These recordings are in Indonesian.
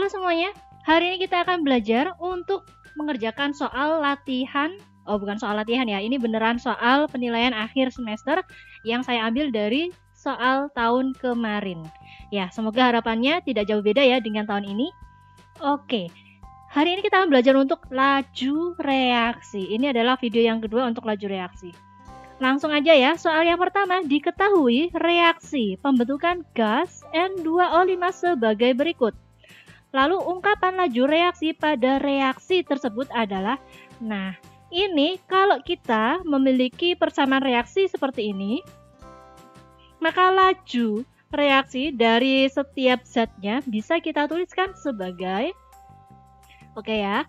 Halo semuanya, hari ini kita akan belajar untuk mengerjakan soal latihan. Oh, bukan soal latihan ya, ini beneran soal penilaian akhir semester yang saya ambil dari soal tahun kemarin. Ya, semoga harapannya tidak jauh beda ya dengan tahun ini. Oke, hari ini kita akan belajar untuk laju reaksi. Ini adalah video yang kedua untuk laju reaksi. Langsung aja ya, soal yang pertama, diketahui reaksi pembentukan gas N2O5 sebagai berikut. Lalu ungkapan laju reaksi pada reaksi tersebut adalah, nah ini kalau kita memiliki persamaan reaksi seperti ini, maka laju reaksi dari setiap zatnya bisa kita tuliskan sebagai, oke ya,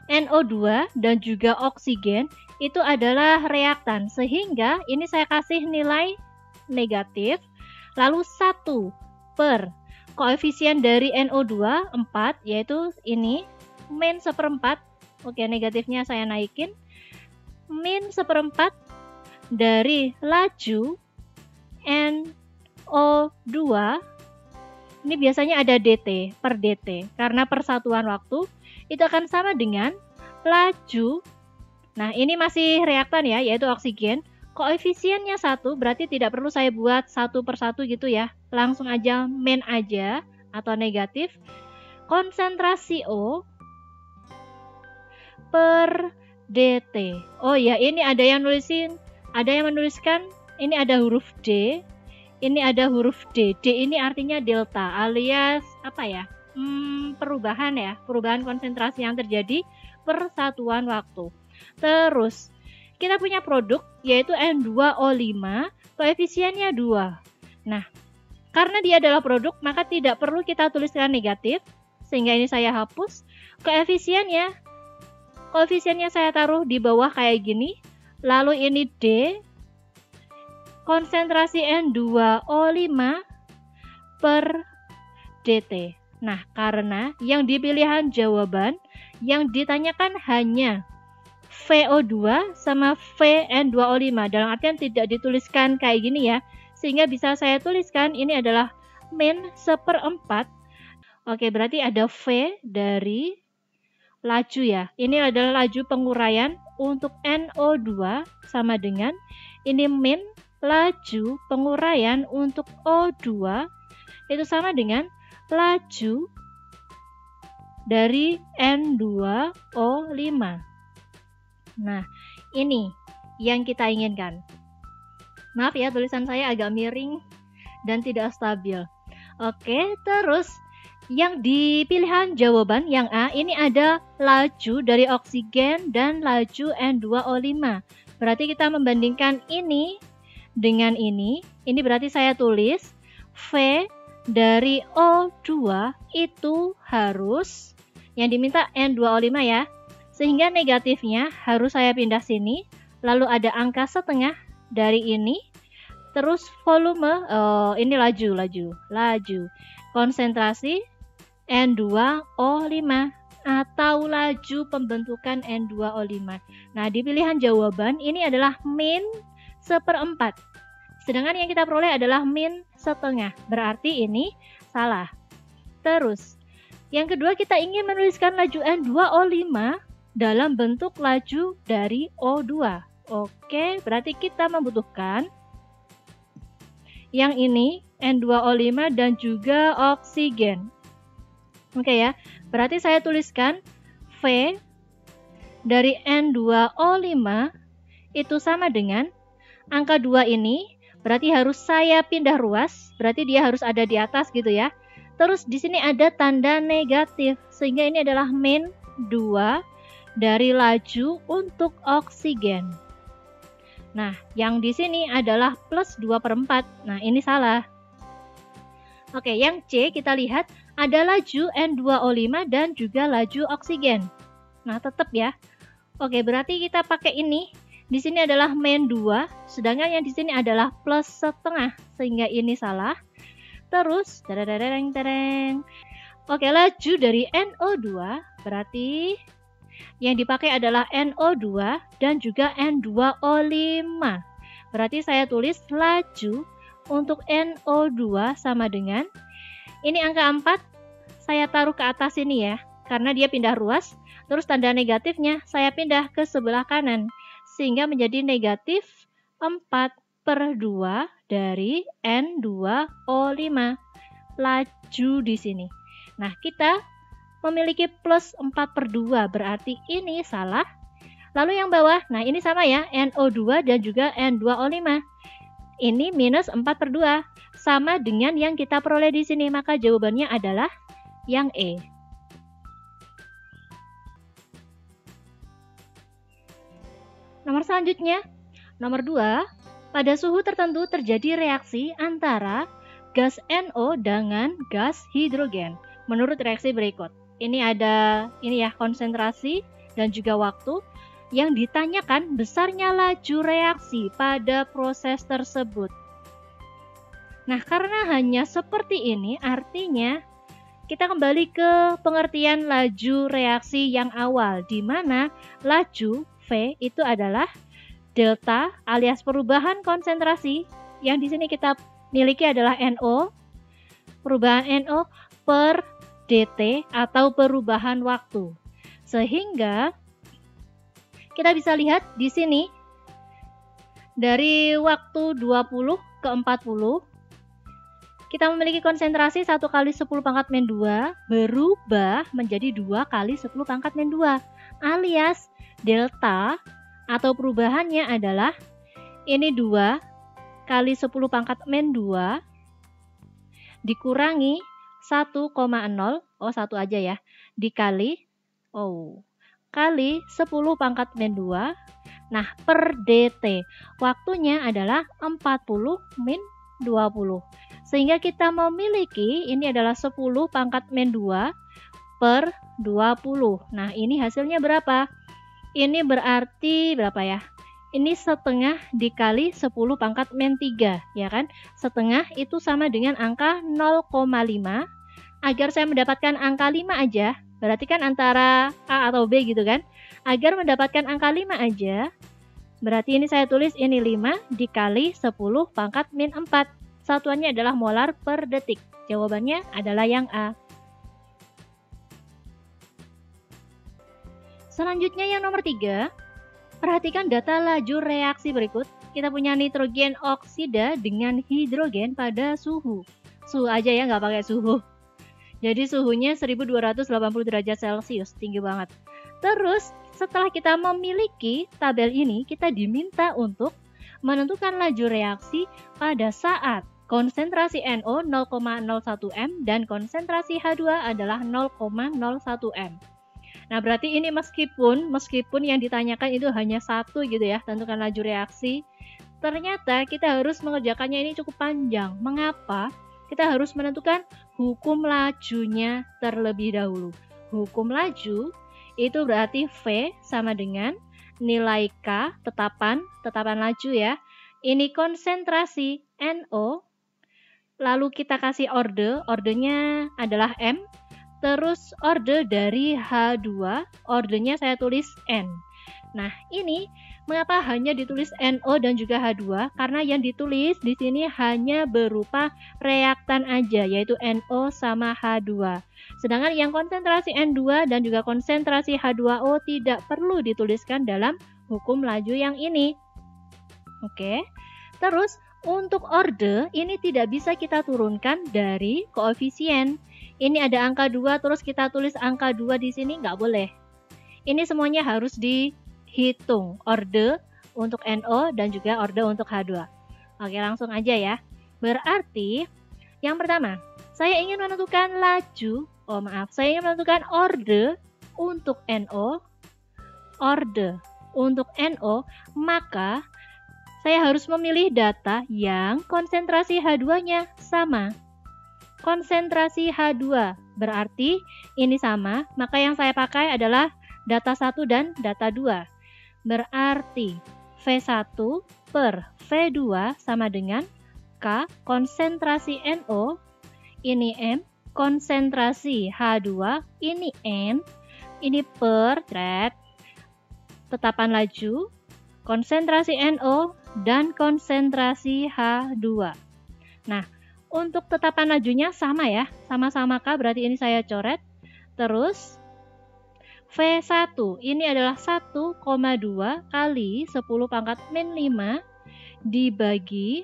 NO2 dan juga oksigen itu adalah reaktan, sehingga ini saya kasih nilai negatif, lalu 1 per koefisien dari NO2 4, yaitu ini min 1/4. Oke, negatifnya saya naikin, min 1/4 dari laju NO2. Ini biasanya ada dt per dt, karena persatuan waktu itu akan sama dengan laju. Nah, ini masih reaktan ya, yaitu oksigen. Koefisiennya 1, berarti tidak perlu saya buat 1 per 1 gitu ya. Langsung aja min aja atau negatif. Konsentrasi O per dt. Oh ya, ini ada yang menuliskan ini ada huruf D, ini ada huruf D. D ini artinya delta alias apa ya? Perubahan konsentrasi yang terjadi per satuan waktu. Terus kita punya produk yaitu N2O5, koefisiennya 2. Nah, karena dia adalah produk, maka tidak perlu kita tuliskan negatif, sehingga ini saya hapus. Koefisiennya saya taruh di bawah kayak gini. Lalu ini D, konsentrasi N2O5 per dt. Nah, karena yang di pilihan jawaban yang ditanyakan hanya VO2 sama VN2O5, dalam artian tidak dituliskan kayak gini ya, sehingga bisa saya tuliskan ini adalah min 1/4. Oke, berarti ada V dari laju ya, ini adalah laju penguraian untuk NO2 sama dengan ini min laju penguraian untuk O2 itu sama dengan laju dari N2O5. Nah, ini yang kita inginkan. Maaf ya, tulisan saya agak miring dan tidak stabil. Oke, terus yang di pilihan jawaban yang A, ini ada laju dari oksigen dan laju N2O5. Berarti kita membandingkan ini dengan ini berarti saya tulis V dari O2 itu harus yang diminta N2O5 ya. Sehingga negatifnya harus saya pindah sini, lalu ada angka setengah dari ini, terus volume, ini laju, konsentrasi N2O5 atau laju pembentukan N2O5. Nah, di pilihan jawaban ini adalah min 1/4, sedangkan yang kita peroleh adalah min setengah, berarti ini salah. Terus, yang kedua kita ingin menuliskan laju N2O5 dalam bentuk laju dari O2. Oke, berarti kita membutuhkan yang ini N2O5 dan juga oksigen. Oke ya, berarti saya tuliskan V dari N2O5 itu sama dengan angka 2 ini, berarti harus saya pindah ruas, berarti dia harus ada di atas gitu ya. Terus di sini ada tanda negatif, sehingga ini adalah min 2 dari laju untuk oksigen. Nah, yang di sini adalah plus 2/4. Nah, ini salah. Oke, yang C kita lihat ada laju N2O5 dan juga laju oksigen. Nah, tetap ya. Oke, berarti kita pakai ini. Di sini adalah min 2, sedangkan yang di sini adalah plus setengah, sehingga ini salah. Terus, oke, laju dari NO2 berarti yang dipakai adalah NO2 dan juga N2O5. Berarti saya tulis laju untuk NO2 sama dengan ini angka 4 saya taruh ke atas ini ya, karena dia pindah ruas, terus tanda negatifnya saya pindah ke sebelah kanan, sehingga menjadi negatif 4/2 dari N2O5. Laju di sini. Nah, kita memiliki plus 4/2, berarti ini salah. Lalu yang bawah, nah ini sama ya, NO2 dan juga N2O5. Ini minus 4/2, sama dengan yang kita peroleh di sini, maka jawabannya adalah yang E. Nomor selanjutnya, nomor 2, pada suhu tertentu terjadi reaksi antara gas NO dengan gas hidrogen. Menurut reaksi berikut. Ini ada konsentrasi dan juga waktu. Yang ditanyakan besarnya laju reaksi pada proses tersebut. Nah, karena hanya seperti ini, artinya kita kembali ke pengertian laju reaksi yang awal, di mana laju V itu adalah delta alias perubahan konsentrasi, yang di sini kita miliki adalah NO, perubahan NO per dt atau perubahan waktu. Sehingga kita bisa lihat di sini dari waktu 20 ke 40 kita memiliki konsentrasi 1 kali 10 pangkat min 2 berubah menjadi 2 kali 10 pangkat min 2, alias delta atau perubahannya adalah ini 2 kali 10 pangkat min 2 dikurangi 1,0, 1 aja ya, dikali kali 10 pangkat min 2, nah per dt, waktunya adalah 40 min 20, sehingga kita memiliki ini adalah 10 pangkat min 2 per 20, nah ini hasilnya berapa? Ini berarti berapa ya? Ini setengah dikali 10 pangkat min 3, ya kan? Setengah itu sama dengan angka 0,5, agar saya mendapatkan angka 5 aja, berarti kan antara A atau B gitu kan. Agar mendapatkan angka 5 aja, berarti ini saya tulis ini 5 dikali 10 pangkat min 4. Satuannya adalah molar per detik. Jawabannya adalah yang A. Selanjutnya yang nomor 3, perhatikan data laju reaksi berikut. Kita punya nitrogen oksida dengan hidrogen pada suhu aja ya, nggak pakai suhu. Jadi suhunya 1280 derajat Celcius, tinggi banget. Terus setelah kita memiliki tabel ini, kita diminta untuk menentukan laju reaksi pada saat konsentrasi NO 0,01 m dan konsentrasi H2 adalah 0,01 m. Nah, berarti ini meskipun yang ditanyakan itu hanya satu gitu ya, tentukan laju reaksi, ternyata kita harus mengerjakannya ini cukup panjang. Mengapa? Kita harus menentukan hukum lajunya terlebih dahulu. Hukum laju itu berarti V sama dengan nilai K, tetapan laju ya. Ini konsentrasi NO, lalu kita kasih ordenya adalah M, terus order dari H2, ordernya saya tulis N. Nah, ini mengapa hanya ditulis NO dan juga H2? Karena yang ditulis di sini hanya berupa reaktan aja, yaitu NO sama H2. Sedangkan yang konsentrasi N2 dan juga konsentrasi H2O tidak perlu dituliskan dalam hukum laju yang ini. Oke. Terus untuk order ini tidak bisa kita turunkan dari koefisien. Ini ada angka 2 terus kita tulis angka 2 di sini, nggak boleh. Ini semuanya harus dihitung order untuk NO dan juga order untuk H2. Oke, langsung aja ya. Berarti yang pertama, saya ingin menentukan order untuk NO, maka saya harus memilih data yang konsentrasi H2-nya sama. Konsentrasi H2 berarti ini sama, maka yang saya pakai adalah data 1 dan data 2. Berarti V1 per V2 sama dengan K konsentrasi NO, ini M, konsentrasi H2, ini N, ini per tetapan laju, konsentrasi NO, dan konsentrasi H2. Nah, Untuk tetapan lajunya sama ya, sama-sama K, berarti ini saya coret. Terus V1 ini adalah 1,2 kali 10 pangkat min 5 dibagi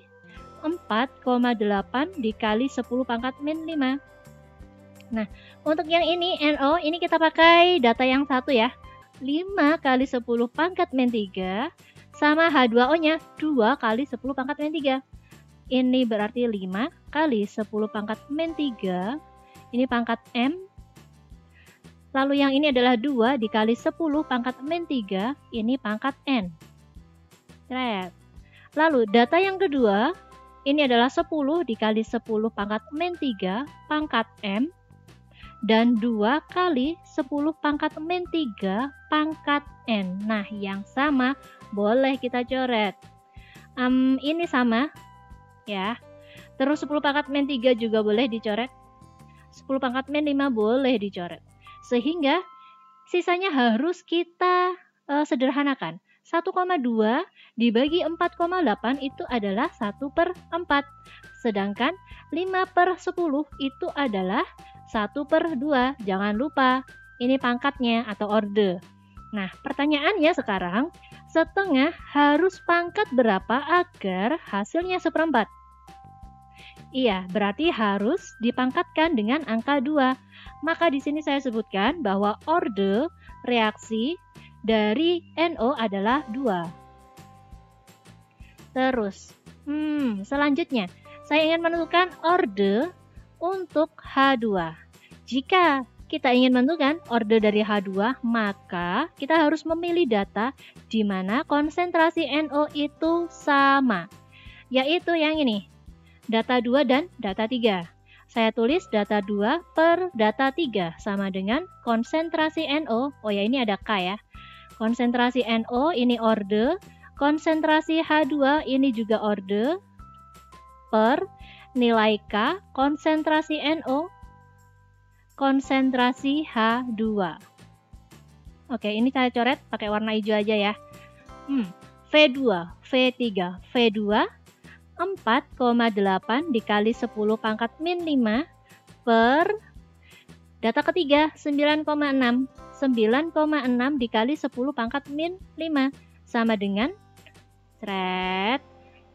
4,8 dikali 10 pangkat min 5. Nah, untuk yang ini NO, ini kita pakai data yang satu ya. 5 kali 10 pangkat min 3 sama H2O nya 2 kali 10 pangkat min 3. Ini berarti 5 kali 10 pangkat min 3. Ini pangkat M. Lalu yang ini adalah 2 dikali 10 pangkat min 3, ini pangkat N. Lalu data yang kedua, ini adalah 10 dikali 10 pangkat min 3 pangkat M, dan 2 kali 10 pangkat min 3 pangkat N. Nah, yang sama boleh kita coret. Ini sama ya. Terus 10 pangkat min 3 juga boleh dicoret. 10 pangkat min 5 boleh dicoret. Sehingga sisanya harus kita sederhanakan. 1,2 dibagi 4,8 itu adalah 1/4. Sedangkan 5/10 itu adalah 1/2. Jangan lupa, ini pangkatnya atau orde. Nah, pertanyaannya sekarang, setengah harus pangkat berapa agar hasilnya 1/4? Iya, berarti harus dipangkatkan dengan angka 2. Maka di sini saya sebutkan bahwa orde reaksi dari NO adalah 2. Terus, selanjutnya saya ingin menentukan orde untuk H2. Jika kita ingin menentukan orde dari H2, maka kita harus memilih data di mana konsentrasi NO itu sama, yaitu yang ini, data 2 dan data 3. Saya tulis data 2 per data 3 sama dengan konsentrasi NO. Oh ya, ini ada K ya. Konsentrasi NO ini orde, konsentrasi H2 ini juga orde, per nilai K konsentrasi NO, konsentrasi H2. Oke, ini saya coret pakai warna hijau aja ya. V2, V3, V2 4,8 dikali 10 pangkat min 5 per data ketiga 9,6. 9,6 dikali 10 pangkat min 5 sama dengan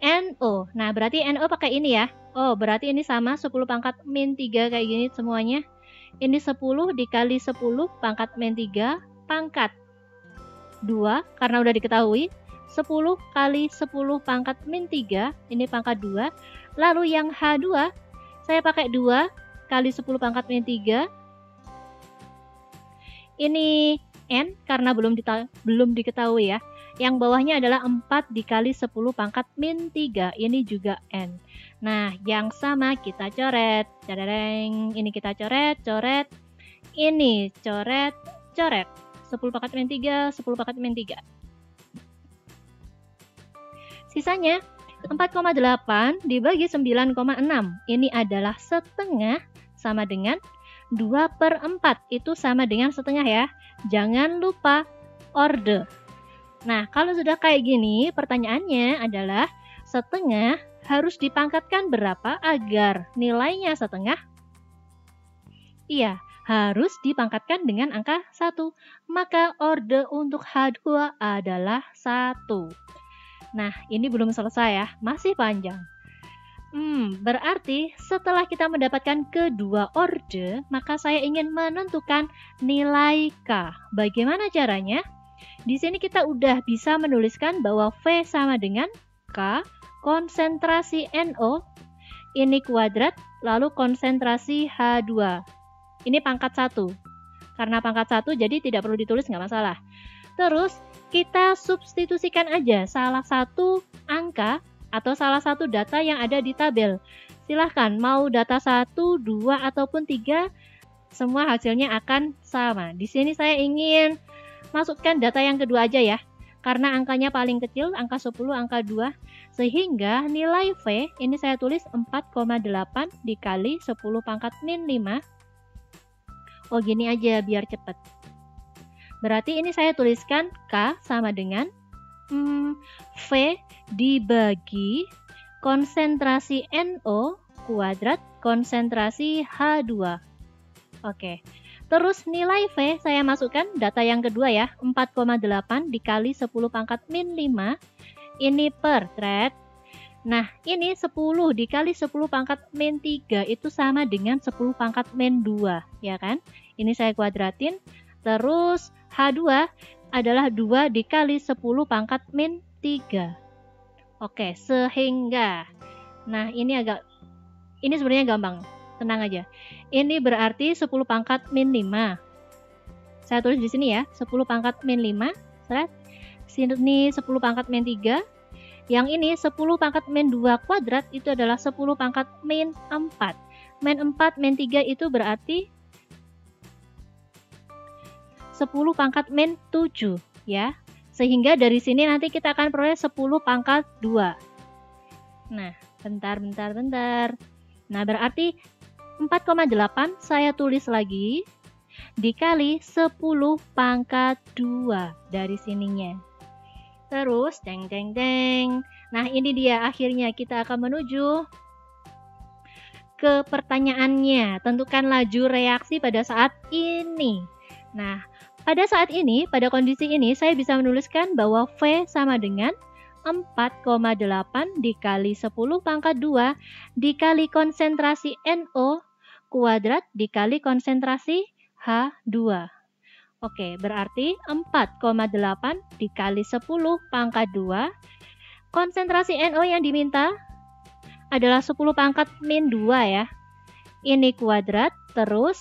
NO. Nah, berarti NO pakai ini ya. Oh, berarti ini sama 10 pangkat min 3 kayak gini semuanya. Ini 10 dikali 10 pangkat min 3 pangkat 2 karena udah diketahui. 10 kali 10 pangkat min 3, ini pangkat 2. Lalu yang H2, saya pakai 2 kali 10 pangkat min 3. Ini N karena belum diketahui ya. Yang bawahnya adalah 4 dikali 10 pangkat min 3, ini juga N. Nah, yang sama kita coret. Ini kita coret. Ini coret. 10 pangkat min 3, 10 pangkat min 3. Sisanya 4,8 dibagi 9,6. Ini adalah setengah sama dengan 2/4. Itu sama dengan setengah ya. Jangan lupa orde. Nah, kalau sudah kayak gini, pertanyaannya adalah setengah harus dipangkatkan berapa agar nilainya setengah? Iya, harus dipangkatkan dengan angka 1. Maka orde untuk H2 adalah 1. Nah, ini belum selesai ya, masih panjang. Berarti setelah kita mendapatkan kedua orde, maka saya ingin menentukan nilai K. Bagaimana caranya? Di sini kita udah bisa menuliskan bahwa V sama dengan K, konsentrasi NO, ini kuadrat, lalu konsentrasi H2. Ini pangkat 1. Karena pangkat 1 jadi tidak perlu ditulis, nggak masalah. Terus kita substitusikan aja salah satu angka atau salah satu data yang ada di tabel. Silahkan mau data 1, 2, ataupun 3, semua hasilnya akan sama. Di sini saya ingin masukkan data yang kedua aja ya. Karena angkanya paling kecil, angka 10, angka 2. Sehingga nilai V, ini saya tulis 4,8 dikali 10 pangkat min 5. Oh, gini aja biar cepet. Berarti ini saya tuliskan K sama dengan V dibagi konsentrasi NO kuadrat konsentrasi H2. Oke. Terus nilai V saya masukkan data yang kedua ya, 4,8 dikali 10 pangkat min 5. Ini per thread. Nah, ini 10 dikali 10 pangkat min 3 itu sama dengan 10 pangkat min 2, ya kan? Ini saya kuadratin. Terus H2 adalah 2 dikali 10 pangkat min 3. Oke, sehingga ini sebenarnya gampang. Tenang aja. Ini berarti 10 pangkat min 5. Saya tulis di sini ya, 10 pangkat min 5. Sini 10 pangkat min 3. Yang ini 10 pangkat min 2 kuadrat itu adalah 10 pangkat min 4. Min 4 min 3 itu berarti 10 pangkat min 7 ya. Sehingga dari sini nanti kita akan peroleh 10 pangkat 2. Nah, bentar. Nah, berarti 4,8 saya tulis lagi dikali 10 pangkat 2 dari sininya. Terus deng. Nah, ini dia akhirnya kita akan menuju ke pertanyaannya. Tentukan laju reaksi pada saat ini. Nah, pada saat ini, pada kondisi ini saya bisa menuliskan bahwa V sama dengan 4,8 dikali 10 pangkat 2 dikali konsentrasi NO kuadrat dikali konsentrasi H2. Oke, berarti 4,8 dikali 10 pangkat 2. Konsentrasi NO yang diminta adalah 10 pangkat min 2 ya. Ini kuadrat, terus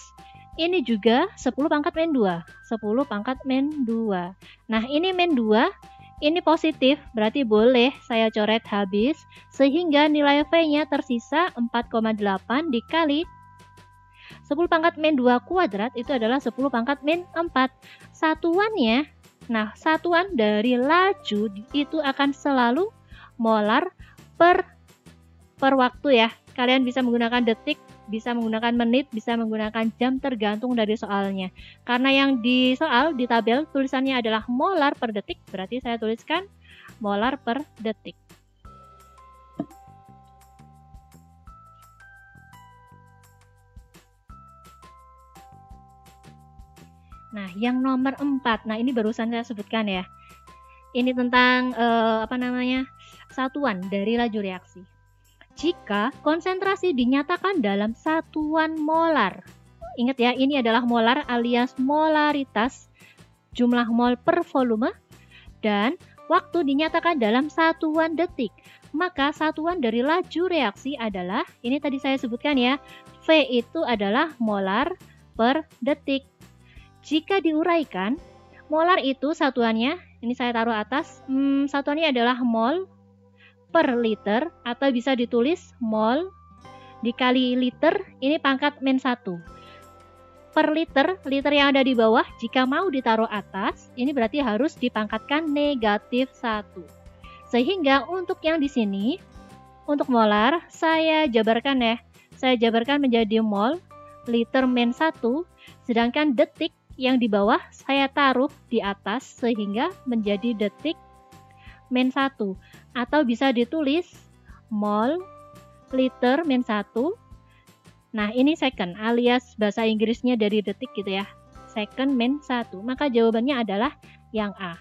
ini juga 10 pangkat min 2. 10 pangkat min 2. Nah, ini min 2, ini positif, berarti boleh saya coret habis. Sehingga nilai V-nya tersisa 4,8 dikali 10 pangkat min 2 kuadrat itu adalah 10 pangkat min 4. Satuannya, nah satuan dari laju itu akan selalu molar per waktu ya. Kalian bisa menggunakan detik, bisa menggunakan menit, bisa menggunakan jam tergantung dari soalnya. Karena yang di soal, di tabel tulisannya adalah molar per detik, berarti saya tuliskan molar per detik. Nah, yang nomor 4. Nah, ini barusan saya sebutkan ya. Ini tentang satuan dari laju reaksi. Jika konsentrasi dinyatakan dalam satuan molar. Ingat ya, ini adalah molar alias molaritas, jumlah mol per volume, dan waktu dinyatakan dalam satuan detik. Maka satuan dari laju reaksi adalah, ini tadi saya sebutkan ya, V itu adalah molar per detik. Jika diuraikan, molar itu satuannya, ini saya taruh atas, satuannya adalah mol per liter, atau bisa ditulis mol dikali liter, ini pangkat min 1. Per liter yang ada di bawah, jika mau ditaruh atas, ini berarti harus dipangkatkan negatif 1. Sehingga untuk yang di sini, untuk molar, saya jabarkan ya. Saya jabarkan menjadi mol, liter min 1, sedangkan detik yang di bawah saya taruh di atas sehingga menjadi detik min 1. Atau bisa ditulis mol liter min 1. Nah, ini second alias bahasa Inggrisnya dari detik gitu ya. Second min 1. Maka jawabannya adalah yang A.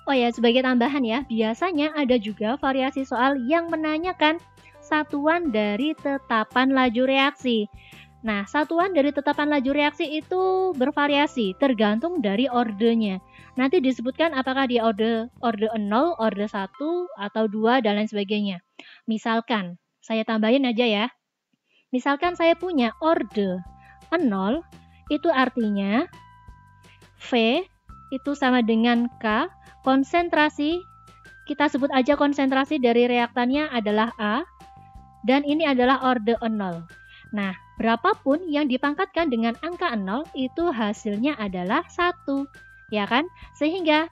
Oh ya, sebagai tambahan ya, biasanya ada juga variasi soal yang menanyakan satuan dari tetapan laju reaksi. Nah, satuan dari tetapan laju reaksi itu bervariasi, tergantung dari ordenya. Nanti disebutkan apakah dia orde 0, orde 1, atau 2, dan lain sebagainya. Misalkan, saya tambahin aja ya. Misalkan saya punya orde 0, itu artinya V itu sama dengan K, konsentrasi, kita sebut aja konsentrasi dari reaktannya adalah A, dan ini adalah orde 0. Nah, berapapun yang dipangkatkan dengan angka 0 itu hasilnya adalah 1, ya kan? Sehingga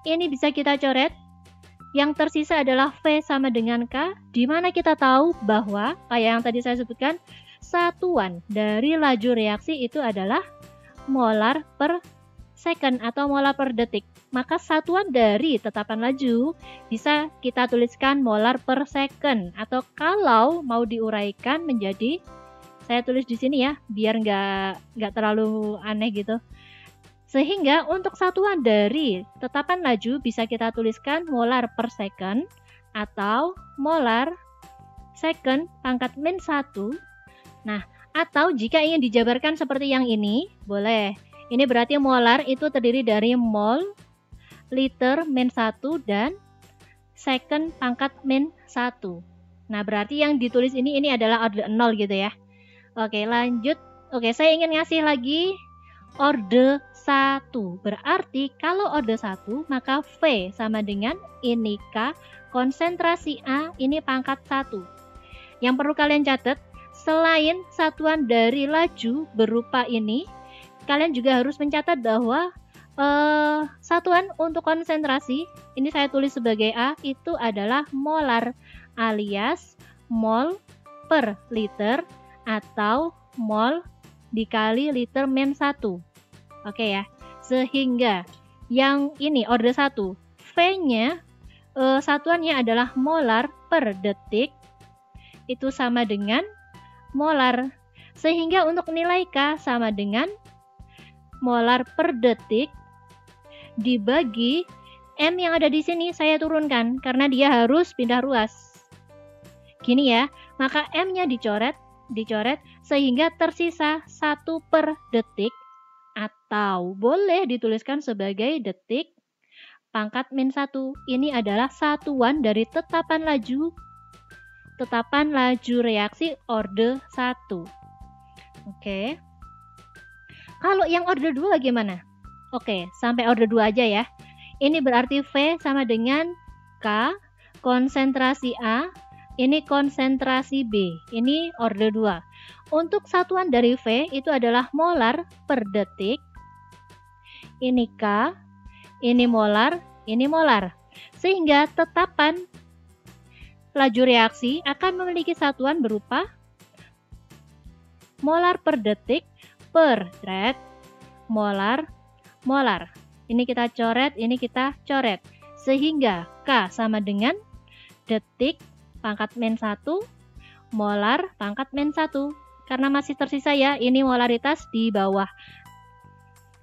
ini bisa kita coret. Yang tersisa adalah V sama dengan K, di mana kita tahu bahwa kayak yang tadi saya sebutkan, satuan dari laju reaksi itu adalah molar per second atau molar per detik. maka satuan dari tetapan laju bisa kita tuliskan molar per second, atau kalau mau diuraikan menjadi, saya tulis di sini ya biar nggak terlalu aneh gitu. Sehingga untuk satuan dari tetapan laju bisa kita tuliskan molar per second atau molar second pangkat min 1. Nah, atau jika ingin dijabarkan seperti yang ini, boleh. Ini berarti molar itu terdiri dari mol, liter min 1, dan second pangkat min 1. Nah, berarti yang ditulis ini adalah orde 0 gitu ya. Oke, lanjut. Oke, saya ingin ngasih lagi orde 1. Berarti kalau orde 1, maka V sama dengan ini K, konsentrasi A, ini pangkat 1. Yang perlu kalian catat, selain satuan dari laju berupa ini, kalian juga harus mencatat bahwa satuan untuk konsentrasi, ini saya tulis sebagai A, itu adalah molar alias mol per liter atau mol dikali liter min 1. Oke ya. Sehingga yang ini orde 1, V-nya satuannya adalah molar per detik, itu sama dengan molar. Sehingga untuk nilai K sama dengan molar per detik dibagi M yang ada di sini saya turunkan karena dia harus pindah ruas. Gini ya, maka M-nya dicoret sehingga tersisa 1 per detik, atau boleh dituliskan sebagai detik pangkat min 1. Ini adalah satuan dari tetapan laju reaksi orde 1. Oke. Kalau yang orde 2 bagaimana? Oke, sampai orde 2 aja ya. Ini berarti V sama dengan K, konsentrasi A, ini konsentrasi B, ini orde 2. Untuk satuan dari V itu adalah molar per detik. Ini K, ini molar, ini molar. Sehingga tetapan laju reaksi akan memiliki satuan berupa molar per detik per molar. Ini kita coret, ini kita coret. Sehingga K sama dengan detik pangkat min 1, molar pangkat min 1. Karena masih tersisa ya, ini molaritas di bawah.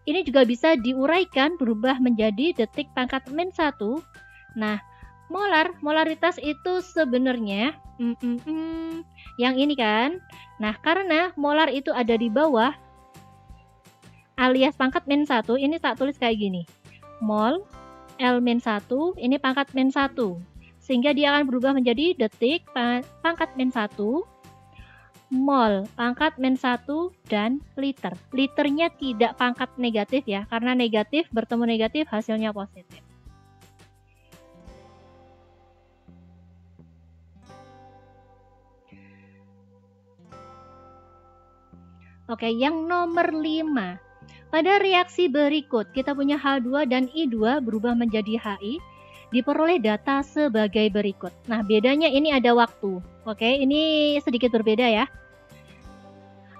Ini juga bisa diuraikan berubah menjadi detik pangkat min 1. Nah, molaritas itu sebenarnya yang ini kan. Nah, karena molar itu ada di bawah alias pangkat min 1, ini tak tulis kayak gini. Mol L min 1, ini pangkat min 1. Sehingga dia akan berubah menjadi detik pangkat min 1, mol pangkat min 1, dan liter. Liternya tidak pangkat negatif ya, karena negatif bertemu negatif hasilnya positif. Oke, yang nomor 5. Pada reaksi berikut, kita punya H2 dan I2 berubah menjadi HI, diperoleh data sebagai berikut. Nah, bedanya ini ada waktu. Oke, ini sedikit berbeda ya.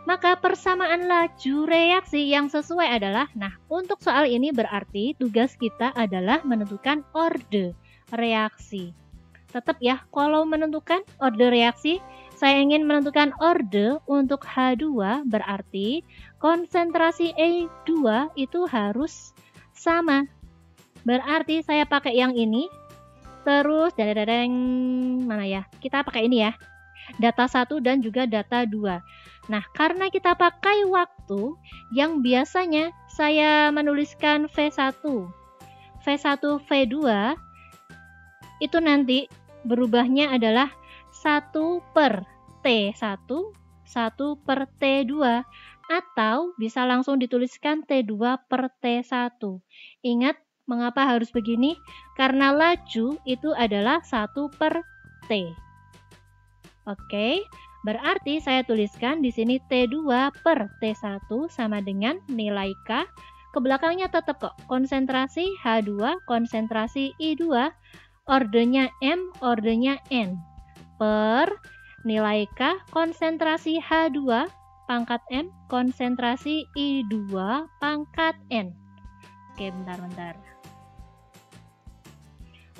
Maka persamaan laju reaksi yang sesuai adalah, nah untuk soal ini berarti tugas kita adalah menentukan orde reaksi. Tetap ya, kalau menentukan orde reaksi, saya ingin menentukan orde untuk H2, berarti konsentrasi E2 itu harus sama. Berarti saya pakai yang ini, terus mana ya? Kita pakai ini ya, data 1 dan juga data 2. Nah, karena kita pakai waktu yang biasanya saya menuliskan V1, V2, itu nanti berubahnya adalah 1 per T1, 1 per T2, atau bisa langsung dituliskan T2 per T1. Ingat, mengapa harus begini? Karena laju itu adalah 1 per T. Oke, berarti saya tuliskan di sini T2 per T1 sama dengan nilai K. Kebelakangnya tetap kok, konsentrasi H2, konsentrasi I2, ordenya M, ordenya N, per nilai K, konsentrasi H2, pangkat M, konsentrasi I2, pangkat N. Oke, bentar.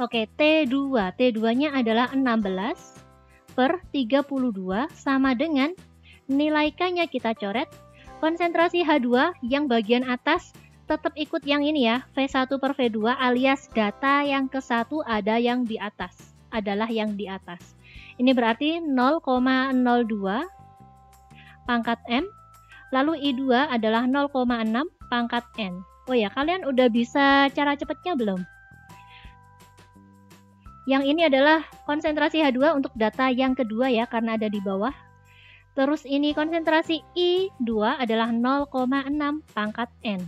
Oke, T2. T2-nya adalah 16 per 32 sama dengan nilai K-nya kita coret. Konsentrasi H2 yang bagian atas tetap ikut yang ini ya, V1 per V2 alias data yang ke-1 ada yang di atas, adalah yang di atas. Ini berarti 0,02 pangkat M, lalu I2 adalah 0,6 pangkat N. Oh ya, kalian udah bisa cara cepatnya belum? Yang ini adalah konsentrasi H2 untuk data yang kedua ya, karena ada di bawah. Terus ini konsentrasi I2 adalah 0,6 pangkat N.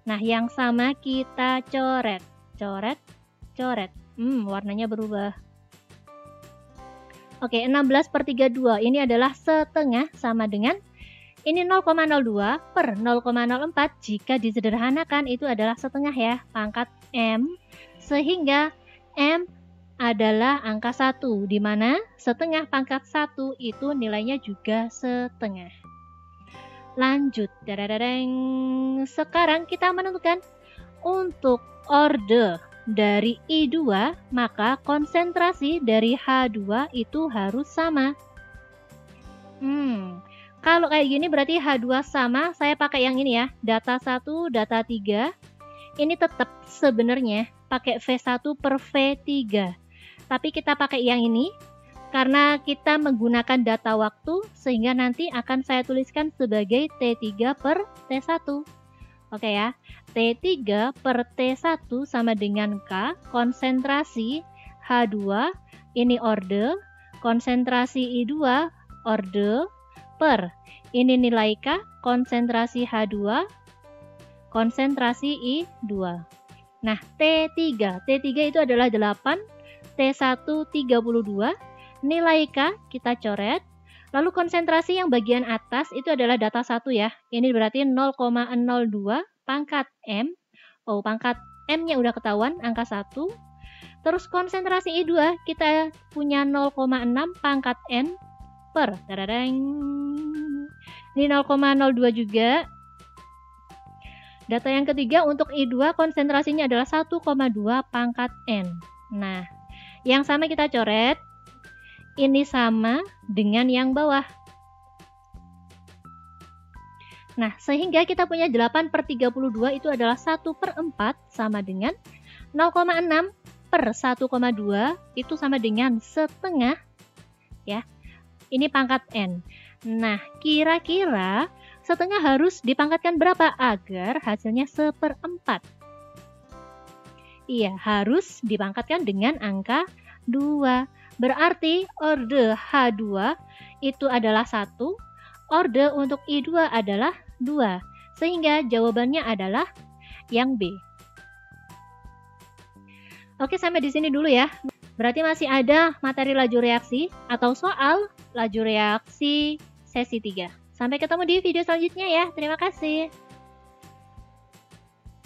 Nah, yang sama kita coret. Coret, coret. Warnanya berubah. Oke, 16 per 32. Ini adalah setengah sama dengan ini 0,02 per 0,04. Jika disederhanakan itu adalah setengah ya, pangkat M. Sehingga M adalah angka 1, di mana setengah pangkat 1 itu nilainya juga setengah. Lanjut. Sekarang kita menentukan untuk orde dari I2, maka konsentrasi dari H2 itu harus sama. Kalau kayak gini berarti H2 sama, saya pakai yang ini ya, data 1, data 3. Ini tetap sebenarnya pakai V1 per V3. Tapi kita pakai yang ini karena kita menggunakan data waktu, sehingga nanti akan saya tuliskan sebagai T3 per T1. Oke ya, T3 per T1 sama dengan K, konsentrasi H2, ini orde, konsentrasi I2, orde, per, ini nilai K, konsentrasi H2, konsentrasi I2. Nah, T3 itu adalah 8, T1 32, nilai K kita coret, lalu konsentrasi yang bagian atas itu adalah data 1 ya, ini berarti 0,02 pangkat M, pangkat M-nya udah ketahuan, angka 1, terus konsentrasi I2 kita punya 0,6 pangkat N per, ini 0,02 juga. Data yang ketiga untuk I2 konsentrasinya adalah 1,2 pangkat N. Nah, yang sama kita coret, ini sama dengan yang bawah. Nah, sehingga kita punya 8 per 32 itu adalah 1 per 4 sama dengan 0,6 per 1,2 itu sama dengan setengah ya. Ini pangkat N. Nah, kira-kira setengah harus dipangkatkan berapa agar hasilnya 1/4? Iya, harus dipangkatkan dengan angka 2. Berarti orde H2 itu adalah 1, orde untuk I2 adalah 2. Sehingga jawabannya adalah yang B. Oke, sampai di sini dulu ya. Berarti masih ada materi laju reaksi atau soal laju reaksi sesi 3. Sampai ketemu di video selanjutnya ya. Terima kasih.